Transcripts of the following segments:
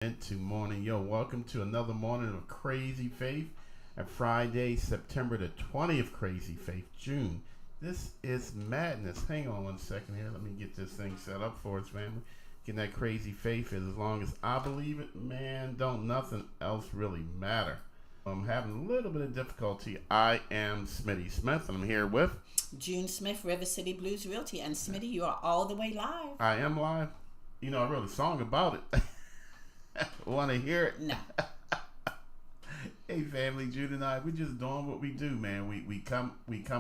Into morning. Yo, welcome to another morning of Crazy Faith and Friday, September the 20th, Crazy Faith, June. This is madness. Hang on one second here. Let me get this thing set up for us, family. Getting that crazy faith is as long as I believe it, man, don't nothing else really matter. I'm having a little bit of difficulty. I am Smitty Smith, and I'm here with June Smith, River City Blues Realty. And Smitty, you are all the way live. I am live. You know, I wrote a song about it. Want to hear it? No. Hey family, Jude and I, we're just doing what we do, man. We come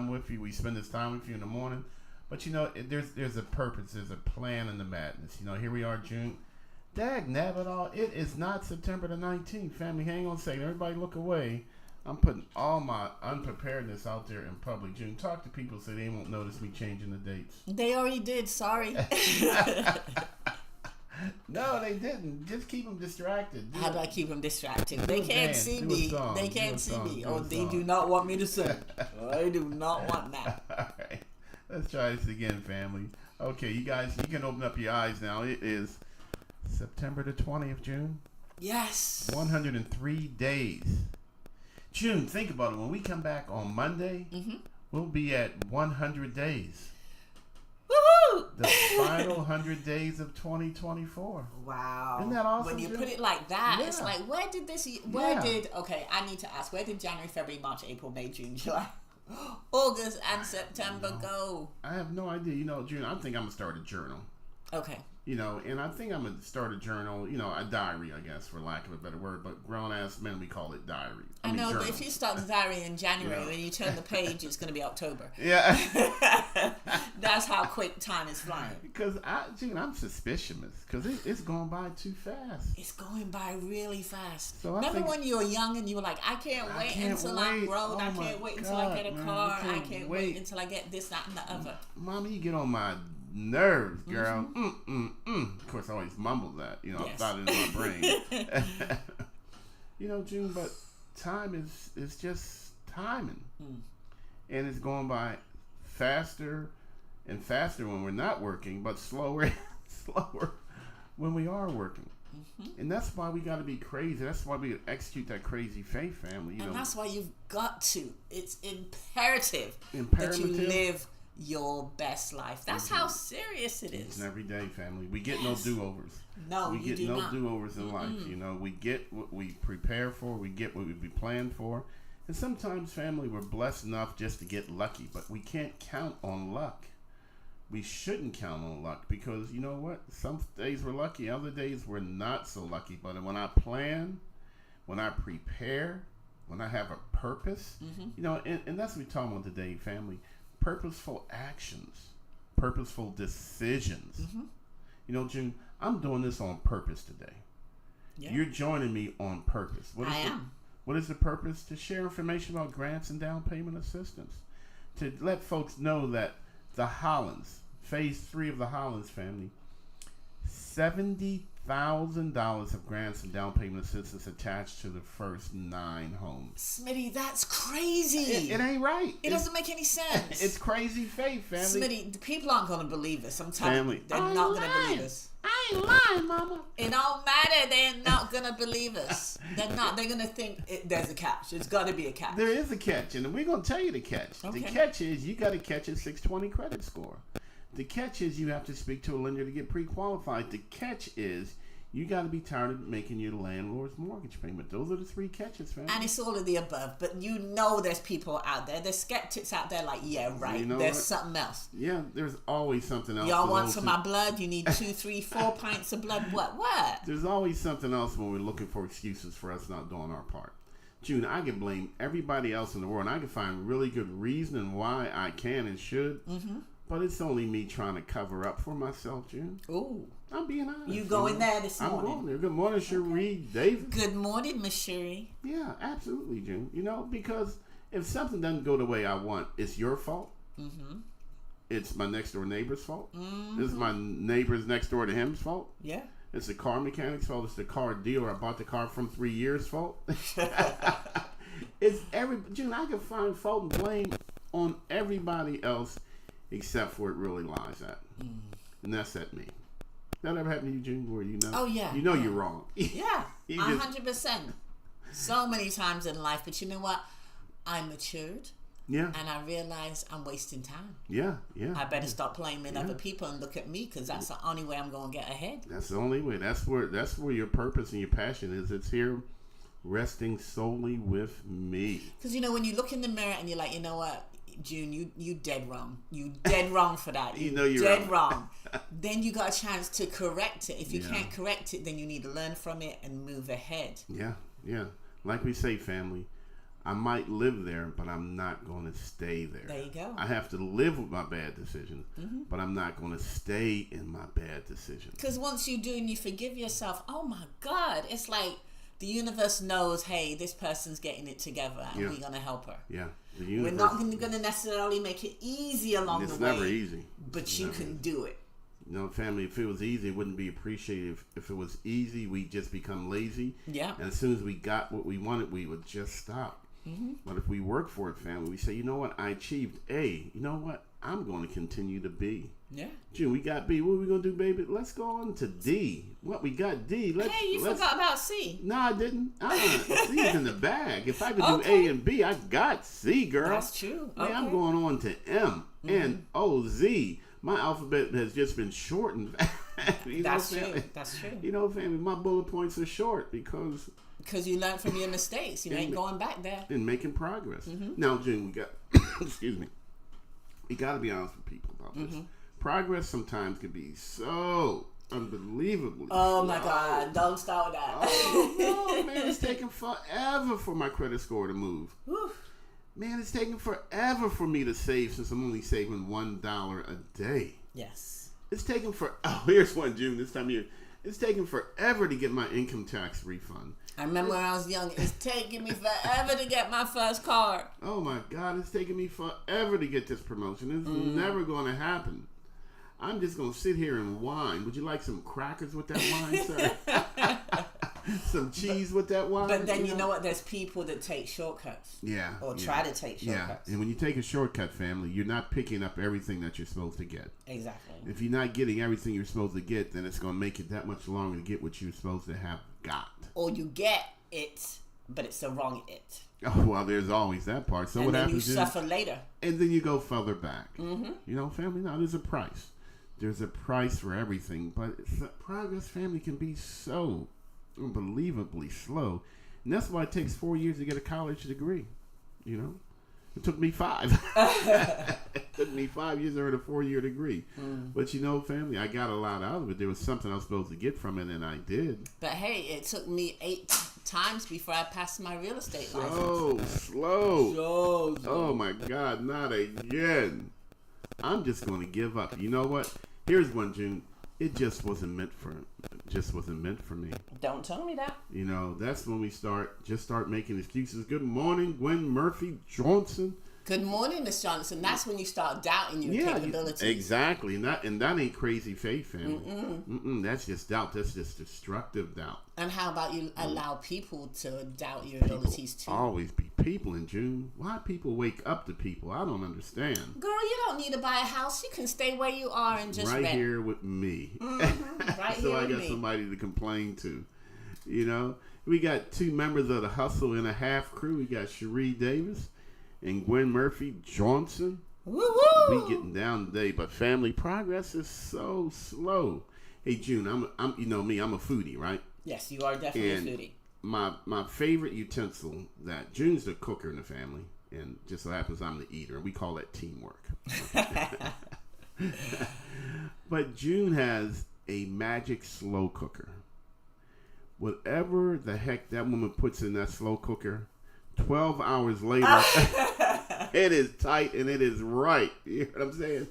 with you. We spend this time with you in the morning, but you know, there's a purpose, there's a plan in the madness. You know, here we are, June. Dag nabbit all. It is not September the 19th, family. Hang on a second, everybody, look away. I'm putting all my unpreparedness out there in public. June, talk to people so they won't notice me changing the dates. They already did. Sorry. No, they didn't. Just keep them distracted. How do I keep them distracted? They can't see me. They can't see me. Oh, they do not want me to sing. I do not want that. All right. Let's try this again, family. Okay, you guys, you can open up your eyes now. It is September the 20th, June. Yes. 103 days. June, think about it. When we come back on Monday, we'll be at 100 days. Woohoo! The final 100 days of 2024. Wow. Isn't that awesome? When you June? put it like that, Yeah. it's like, okay, I need to ask, where did January, February, March, April, May, June, July, August, and September go? I have no idea. You know, June, I think I'm going to start a journal. Okay. You know, and I think I'm going to start a journal, you know, a diary, I guess, for lack of a better word. But grown-ass men, we call it diary. I know, journal. but if you start the diary in January, when you turn the page, it's going to be October. Yeah. That's how quick time is flying. Because, June, I'm suspicious. Because it's going by too fast. It's going by really fast. So Remember when you were young and you were like, I can't wait until I'm grown. Oh I can't wait until I get a car. I can't wait until I get this, that, and the other. Mommy, you get on my nerves, girl. Of course, I always mumble that. You know, Yes. I thought it in my brain. You know, June, but time is just timing. And it's going by faster and faster when we're not working, but slower and slower when we are working. And that's why we got to be crazy. That's why we execute that crazy faith, family. You And know, that's why you've got to. It's imperative that you Imperative? live your best life. That's how serious it it's is. an everyday family. We get no do-overs. No, We you get do no not. do-overs in life. You know, we get what we prepare for. We get what we planned for. And sometimes, family, we're blessed enough just to get lucky, but we can't count on luck. We shouldn't count on luck because you know what? Some days we're lucky, other days we're not so lucky. But when I plan, when I prepare, when I have a purpose, you know, and that's what we're talking about today, family. Purposeful actions, purposeful decisions. You know, June, I'm doing this on purpose today. Yeah. You're joining me on purpose. I am. What is the purpose? To share information about grants and down payment assistance. To let folks know that the Hollands, phase 3 of the Hollands family, $70,000 of grants and down payment assistance attached to the first 9 homes. Smitty, that's crazy. It ain't right. It doesn't make any sense. It's crazy faith, family. Smitty, the people aren't going to believe us. I'm telling Family. you. They're not going to believe us. I ain't lying, mama. It don't matter. They're not going to believe us. They're not. They're going to think there's a catch. It's got to be a catch. There is a catch, and we're going to tell you the catch. Okay. The catch is you got to catch a 620 credit score. The catch is you have to speak to a lender to get pre-qualified. The catch is you got to be tired of making your landlord's mortgage payment. Those are the 3 catches, family. And it's all of the above. But you know there's people out there. There's skeptics out there like, yeah, right. You know there's what? something else. Yeah, there's always something else. Y'all for want those some who- of my blood? You need 2, 3, 4 pints of blood. What? There's always something else when we're looking for excuses for us not doing our part. June, I can blame everybody else in the world. And I can find really good reasoning why I can and should. But it's only me trying to cover up for myself, June. Ooh. I'm being honest. You going there this I'm morning? going there. Good morning, Cherie Davis. Good morning, Miss Shuri. Yeah, absolutely, June. You know, because if something doesn't go the way I want, it's your fault. It's my next door neighbor's fault. It's my neighbor's next door to him's fault. Yeah. It's the car mechanic's fault. It's the car dealer I bought the car from 3 years' fault. It's June, I can find fault and blame on everybody else except for it really lies at. And that's at me. That ever happened to you, June, where you know? Oh, yeah. You know you're wrong. Yeah, You just- 100%. So many times in life, but you know what? I matured Yeah. and I realized I'm wasting time. Yeah. Yeah. I better stop blaming other people and look at me, because that's the only way I'm going to get ahead. That's the only way. That's where your purpose and your passion is. It's here, resting solely with me. Because you know, when you look in the mirror and you're like, you know what, June, you dead wrong. You dead wrong for that. You know you're dead wrong. Then you got a chance to correct it. If you Yeah. can't correct it, then you need to learn from it and move ahead. Yeah. Yeah. Like we say, family, I might live there, but I'm not going to stay there. There you go. I have to live with my bad decisions, but I'm not going to stay in my bad decisions. Because once you do and you forgive yourself, oh my God, it's like the universe knows, hey, this person's getting it together and Yeah. we're going to help her. Yeah. The We're universe, not going to necessarily make it easy along it's the way. never easy. But It's you never can do it. You know, family, if it was easy, it wouldn't be appreciated. If it was easy, we'd just become lazy. Yeah. And as soon as we got what we wanted, we would just stop. But if we work for it, family, we say, you know what? I achieved A. You know what? I'm going to continue to B. Yeah. June, we got B. What are we going to do, baby? Let's go on to D. What? We got D. Hey, you forgot about C. No, I didn't. C's in the bag. If I could do Okay. A and B, I got C, girl. That's true. Man, Okay. I'm going on to M, N, O, Z. My alphabet has just been shortened. You know, That's family? true. That's true. You know, family, my bullet points are short because Because you learned from your mistakes. You ain't going back there. in making progress. Now, June, we got, excuse me, we got to be honest with people about this. Progress sometimes can be so unbelievably Oh my slow. God! Don't start with that. Oh, no, man, it's taking forever for my credit score to move. Whew. Man, it's taking forever for me to save since I'm only saving $1 a day. Yes. It's taking here's one, June, this time of year. It's taking forever to get my income tax refund. I remember when I was young. It's taking me forever to get my first car. Oh my God, it's taking me forever to get this promotion. It's never going to happen. I'm just going to sit here and whine. Would you like some crackers with that wine, sir? Some cheese with that wine? But then you know what? There's people that take shortcuts. Yeah. Or yeah. try to take Yeah, shortcuts. and when you take a shortcut, family, you're not picking up everything that you're supposed to get. Exactly. If you're not getting everything you're supposed to get, then it's going to make it that much longer to get what you're supposed to have got. Or you get it, but it's the wrong it. Oh, well, there's always that part. So And what then happens you is, suffer later. and then you go further back. You know, family, now there's a price. There's a price for everything, but progress, family, can be so unbelievably slow. And that's why it takes 4 years to get a college degree. You know? It took me 5. It took me 5 years to earn a 4-year degree. But you know, family, I got a lot out of it. There was something I was supposed to get from it, and I did. But hey, it took me 8 times before I passed my real estate license. So slow. So Oh my God, not again. I'm just going to give up. You know what? Here's one, June. It just wasn't meant for me. Don't tell me that. You know, that's when we start making excuses. Good morning, Gwen Murphy Johnson. Good morning, Miss Johnson. That's when you start doubting your capabilities. Exactly. And that ain't crazy faith, family. That's just doubt. That's just destructive doubt. And how about you allow people to doubt your abilities too? Always be people in June. Why people wake up to people? I don't understand. Girl, you don't need to buy a house. You can stay where you are and just right rent. here with me. Right So here I with got me. somebody to complain to. You know, we got 2 members of the Hustle and a Half crew. We got Cherie Davis and Gwen Murphy Johnson. Woo-woo! We getting down today, but family progress is so slow. Hey June, I'm you know me, I'm a foodie, right? Yes, you are definitely And a foodie. My favorite utensil that June's the cooker in the family, and just so happens I'm the eater, and we call that teamwork. But June has a magic slow cooker. Whatever the heck that woman puts in that slow cooker, 12 hours later, it is tight and it is right. You know what I'm saying?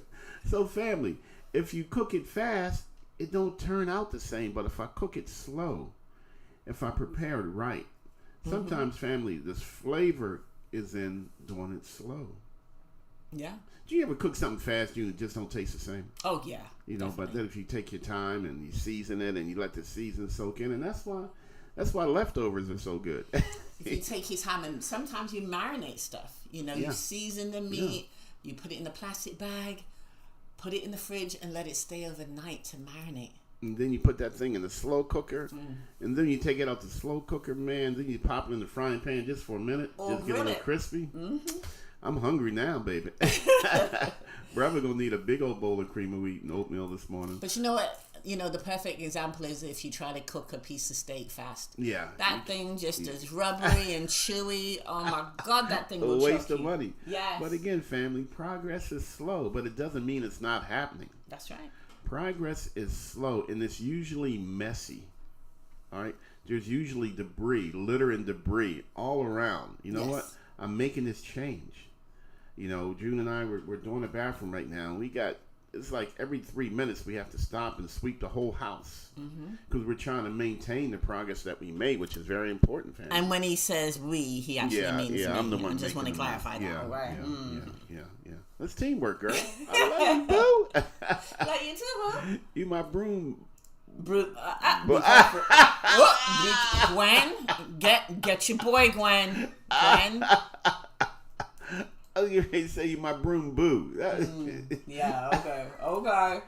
So family, if you cook it fast, it don't turn out the same. But if I cook it slow, if I prepare it right, sometimes family, this flavor is in doing it slow. Yeah. Do you ever cook something fast and it just don't taste the same? Oh, yeah. You know, but then if you take your time and you season it and you let the season soak in, and that's why leftovers are so good. If you take your time, and sometimes you marinate stuff. You know, Yeah. you season the meat, you put it in a plastic bag, put it in the fridge, and let it stay overnight to marinate. and then you put that thing in the slow cooker, and then you take it out the slow cooker, man. Then you pop it in the frying pan just for a minute, just get it a little crispy. I'm hungry now, baby. Brother gonna need a big old bowl of cream of wheat and oatmeal this morning. But you know what? You know, the perfect example is if you try to cook a piece of steak fast. Yeah. That thing just is rubbery and chewy. Oh my God, that thing will a waste choke of you. money. Yes. But again, family, progress is slow, but it doesn't mean it's not happening. That's right. Progress is slow, and it's usually messy. All right? There's usually debris, litter and debris all around. You know what? I'm making this change. You know, June and I, we're doing a bathroom right now. We got, it's like every 3 minutes we have to stop and sweep the whole house. Because we're trying to maintain the progress that we made, which is very important, family. And when he says we, he actually means me. I'm the one. I just want to clarify that. Right? Yeah. That's teamwork, girl. I love you, boo. Like you too, boo. You my broom. Gwen, get your boy, Gwen. Gwen. I was going to say you my broom boo. Yeah, okay.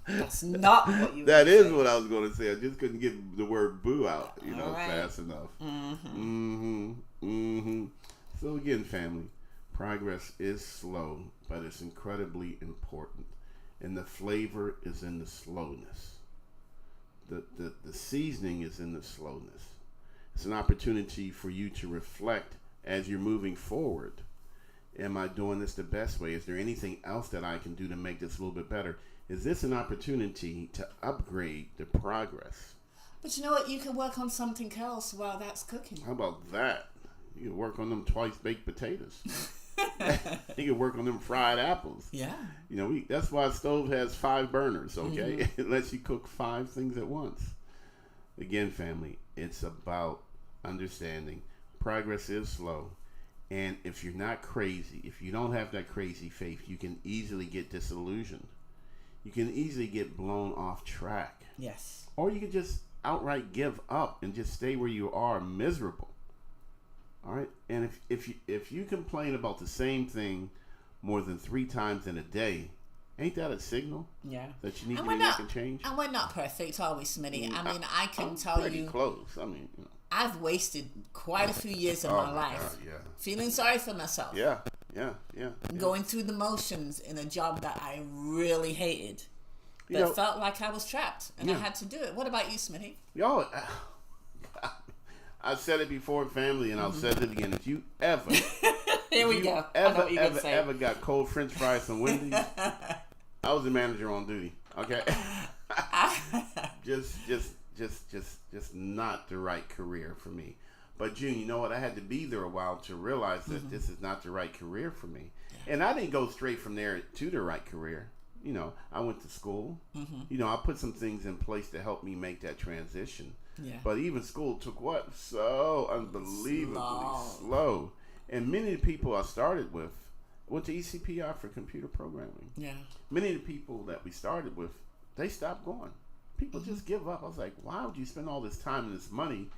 That's not what you That is what I was going to say. I just couldn't get the word boo out, fast enough. So again, family, progress is slow, but it's incredibly important. And the flavor is in the slowness. The seasoning is in the slowness. It's an opportunity for you to reflect as you're moving forward. Am I doing this the best way? Is there anything else that I can do to make this a little bit better? Is this an opportunity to upgrade the progress? But you know what? You can work on something else while that's cooking. How about that? You can work on them twice baked potatoes. You can work on them fried apples. Yeah. You know, that's why a stove has 5 burners, okay? It lets you cook 5 things at once. Again, family, it's about understanding progress is slow. And if you're not crazy, if you don't have that crazy faith, you can easily get disillusioned. You can easily get blown off track. Yes. Or you can just outright give up and just stay where you are miserable. All right? And if you complain about the same thing more than 3 times in a day, ain't that a signal? Yeah. That you need to be making change? And we're not perfect, are we, Smitty? I mean, I can tell pretty you. Close. I mean, I've wasted quite a few years of my life feeling sorry for myself. Yeah. Going through the motions in a job that I really hated. But felt like I was trapped and I had to do it. What about you, Smitty? Yo, I've said it before, family, and I'll say it again. If you ever, Here we go. ever got cold French fries from Wendy's, I was the manager on duty. Okay, just not the right career for me. But June, you know what? I had to be there a while to realize that this is not the right career for me. Yeah. And I didn't go straight from there to the right career. You know, I went to school. You know, I put some things in place to help me make that transition. Yeah. But even school took so unbelievably slow. And many of the people I started with went to ECPI for computer programming. Yeah. Many of the people that we started with, they stopped going. People just give up. I was like, why would you spend all this time and this money,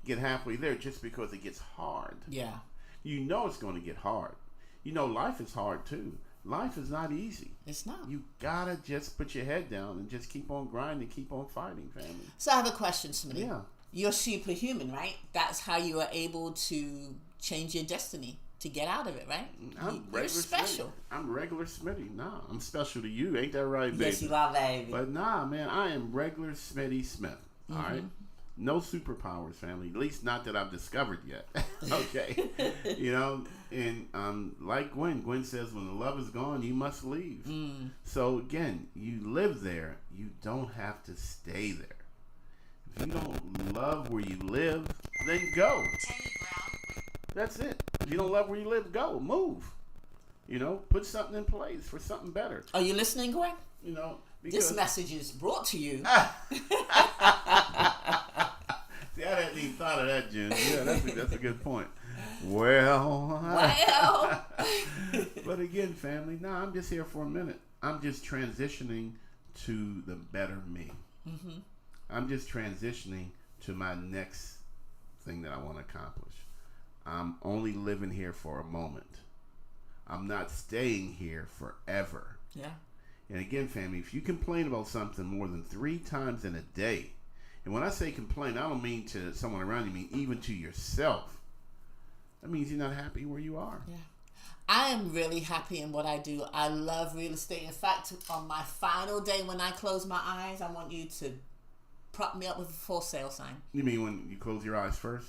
get halfway there just because it gets hard? Yeah. You know it's going to get hard. You know life is hard too. Life is not easy. It's not. You gotta just put your head down and just keep on grinding, keep on fighting, family. So I have a question, Smitty. Yeah. You're superhuman, right? That's how you are able to change your destiny, to get out of it, right? You're special. Smitty. I'm regular Smitty. Nah, I'm special to you. Ain't that right, baby? Yes, you are, baby. But nah, man, I am regular Smitty Smith. All right? No superpowers, family. At least not that I've discovered yet. Okay. You know, and like Gwen says, when the love is gone, you must leave. So again, you live there. You don't have to stay there. If you don't love where you live, then go. That's it. If you don't love where you live, go. Move. You know, put something in place for something better. Are you listening, Gwen? You know, this message is brought to you. See, I hadn't even thought of that, Jen. Yeah, that's a good point. Well. But again, family, I'm just here for a minute. I'm just transitioning to the better me. I'm just transitioning to my next thing that I want to accomplish. I'm only living here for a moment. I'm not staying here forever. Yeah. And again, family, if you complain about something more than 3 times in a day, and when I say complain, I don't mean to someone around you, I mean even to yourself. That means you're not happy where you are. Yeah. I am really happy in what I do. I love real estate. In fact, on my final day when I close my eyes, I want you to prop me up with a for sale sign. You mean when you close your eyes first?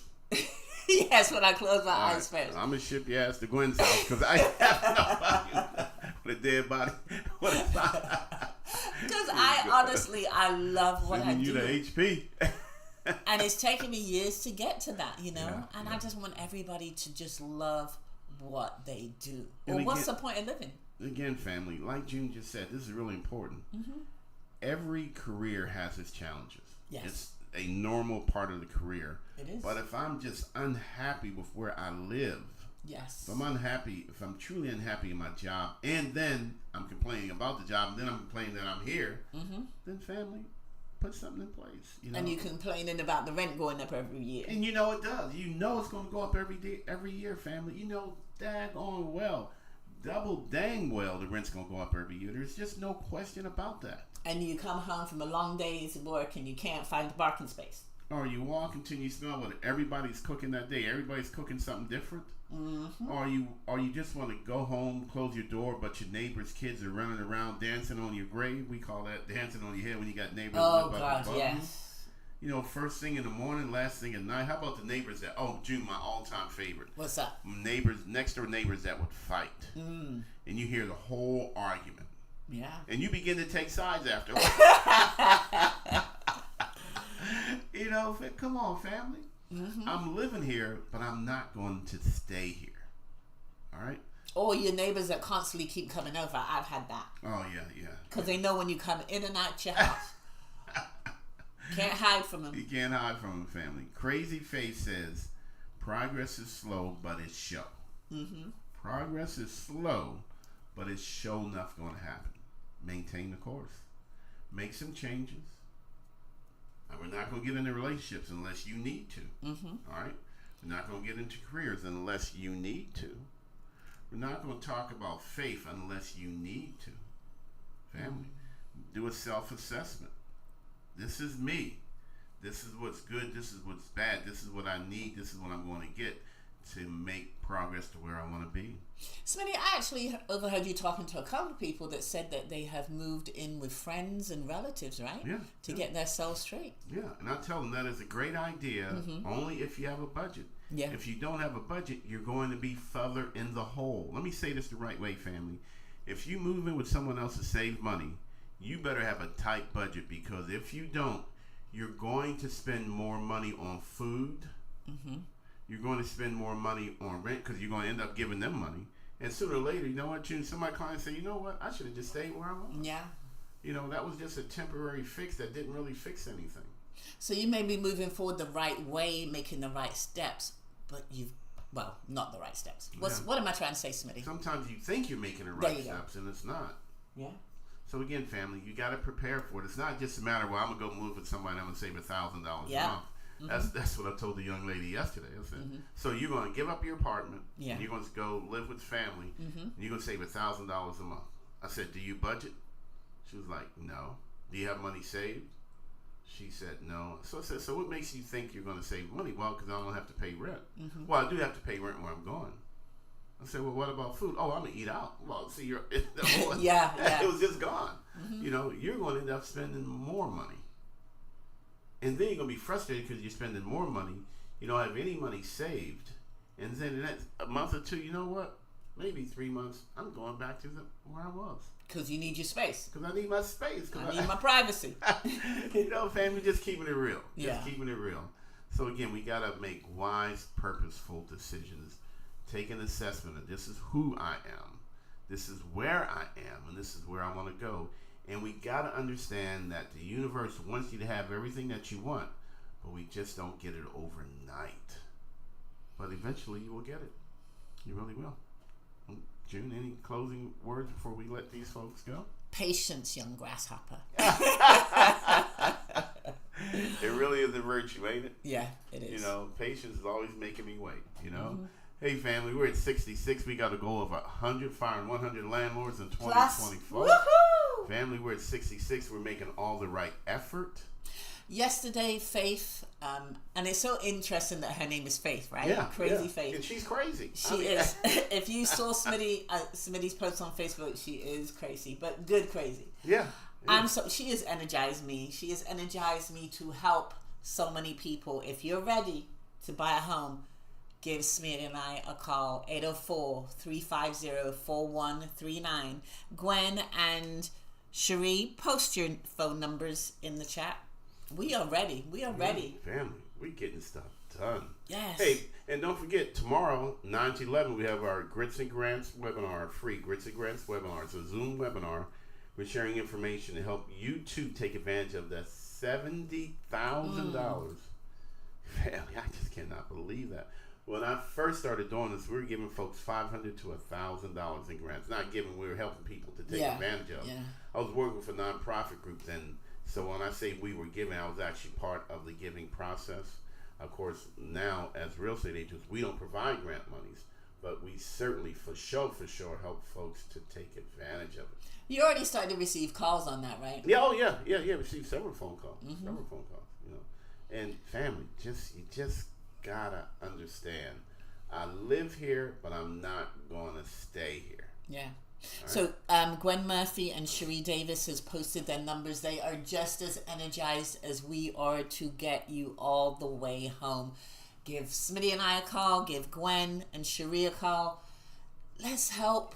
Yes, when I close my eyes first. I'm going to ship your ass to Gwen's house because I have nobody with a dead body. Because I love what I do. You the HP. And it's taken me years to get to that, you know? Yeah, and yeah. I just want everybody to just love what they do. And Or what's the point of living? Again, family, like June just said, this is really important. Mm-hmm. Every career has its challenges. Yes. It's a normal part of the career. It is. But if I'm just unhappy with where I live, yes. if I'm truly unhappy in my job, and then I'm complaining about the job, and then I'm complaining that I'm here, then family, put something in place. You know? And you're complaining about the rent going up every year. And you know it does. You know it's going to go up every year, family. You know daggone well, double dang well, the rent's going to go up every year. There's just no question about that. And you come home from a long day's work and you can't find a parking space. Or you walk until you smell what everybody's cooking that day. Everybody's cooking something different. Mm-hmm. Or you just want to go home, close your door, but your neighbor's kids are running around dancing on your grave. We call that dancing on your head when you got neighbors. Oh God, yes. You know, first thing in the morning, last thing at night. How about the neighbors that? Oh, June, my all-time favorite. What's up? Next door neighbors that would fight, and you hear the whole argument. Yeah. And you begin to take sides afterwards. You know, come on, family. Mm-hmm. I'm living here, but I'm not going to stay here. All right? Or your neighbors that constantly keep coming over. I've had that. Oh, yeah. Because they know when you come in and out your house. Can't hide from them. You can't hide from them, family. Crazy Faith says, progress is slow, but it's show. Mm-hmm. Progress is slow, but it's sure enough going to happen. Maintain the course. Make some changes. And we're not going to get into relationships unless you need to. Mm-hmm. All right? We're not going to get into careers unless you need to. We're not going to talk about faith unless you need to. Family, do a self-assessment. This is me. This is what's good. This is what's bad. This is what I need. This is what I'm going to get to make progress to where I want to be. Smitty, I actually overheard you talking to a couple of people that said that they have moved in with friends and relatives, right? Yeah. To get their self straight. Yeah, and I tell them that is a great idea only if you have a budget. Yeah. If you don't have a budget, you're going to be further in the hole. Let me say this the right way, family. If you move in with someone else to save money, you better have a tight budget, because if you don't, you're going to spend more money on food. Mm-hmm. You're going to spend more money on rent because you're going to end up giving them money. And sooner or later, you know what, June, some of my clients say, you know what, I should have just stayed where I was. Yeah. You know, that was just a temporary fix that didn't really fix anything. So you may be moving forward the right way, making the right steps, but not the right steps. What am I trying to say, Smitty? Sometimes you think you're making the right steps, and it's not. Yeah. So again, family, you got to prepare for it. It's not just a matter of, well, I'm going to go move with somebody and I'm going to save $1,000 a month. Mm-hmm. That's what I told the young lady yesterday. I said, so you're going to give up your apartment, and you're going to go live with family, and you're going to save $1,000 a month. I said, do you budget? She was like, no. Do you have money saved? She said, no. So I said, so what makes you think you're going to save money? Well, because I don't have to pay rent. Mm-hmm. Well, I do have to pay rent where I'm going. I said, well, what about food? Oh, I'm going to eat out. Well, see, it was just gone. Mm-hmm. You know, you're going to end up spending more money. And then you're going to be frustrated because you're spending more money. You don't have any money saved. And then in a month or two, you know what? Maybe 3 months, I'm going back to where I was. Because you need your space. Because I need my space. I need my privacy. You know, family, just keeping it real. Yeah. Just keeping it real. So again, we got to make wise, purposeful decisions. Take an assessment of, this is who I am. This is where I am. And this is where I want to go. And we got to understand that the universe wants you to have everything that you want, but we just don't get it overnight. But eventually you will get it. You really will. June, any closing words before we let these folks go? Patience, young grasshopper. It really is a virtue, ain't it? Yeah, it is. You know, patience is always making me wait, you know? Mm-hmm. Hey, family, we're at 66. We got a goal of 100, firing 100 landlords in 2024. Woohoo! Family, we're at 66. We're making all the right effort. Yesterday, Faith, and it's so interesting that her name is Faith, right? Yeah, Crazy Faith. And she's crazy. She is. If you saw Smitty's post on Facebook, she is crazy, but good crazy. Yeah. She has energized me. She has energized me to help so many people. If you're ready to buy a home, give Smitty and I a call, 804-350-4139. Gwen and Cherie, post your phone numbers in the chat. We are ready. Family, we're getting stuff done. Yes. Hey, and don't forget, tomorrow, 9 to 11, we have our Grits and Grants webinar, free Grits and Grants webinar. It's a Zoom webinar. We're sharing information to help you, too, take advantage of that $70,000. Family, I just cannot believe that. When I first started doing this, we were giving folks $500 to $1,000 in grants. Not giving, we were helping people to take advantage of. Yeah. I was working for nonprofit groups, and so when I say we were giving, I was actually part of the giving process. Of course, now as real estate agents, we don't provide grant monies, but we certainly for sure help folks to take advantage of it. You already started to receive calls on that, right? Yeah, received several phone calls. And family, you just gotta understand, I live here, but I'm not gonna stay here. Yeah. So Gwen Murphy and Cherie Davis has posted their numbers. They are just as energized as we are to get you all the way home. Give Smitty and I a call. Give Gwen and Cherie a call. Let's help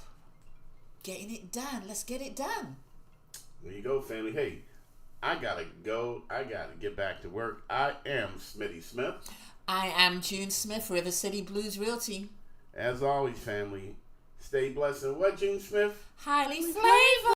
getting it done. Let's get it done. There you go, family. Hey, I gotta go. I gotta get back to work. I am Smitty Smith. I am June Smith, River City Blues Realty. As always, family, stay blessed. And what, June Smith? Highly flavored.